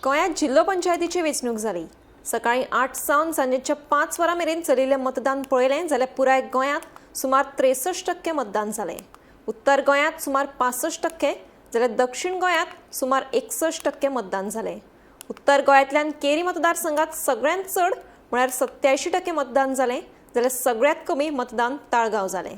गोंयांत जिल्लो पंचायतीची वेंचणूक जाली। सकाळी 8 सावन सांजेच्या 5 वरां मेरेन चलिल्लें मतदान पळयलें जाल्यार पुराय गोंयांत सुमार 63% मतदान जालें। उत्तर गोंयांत सुमार 65% जाल्यार दक्षिण गोंयांत सुमार 61% मतदान जालें। उत्तर गोंयांतल्यान केरी मतदारसंघात सगळ्यांत चड म्हळ्यार 87% मतदान जालें, जाल्यार सगळ्यांत कमी मतदान ताळगांव जालें।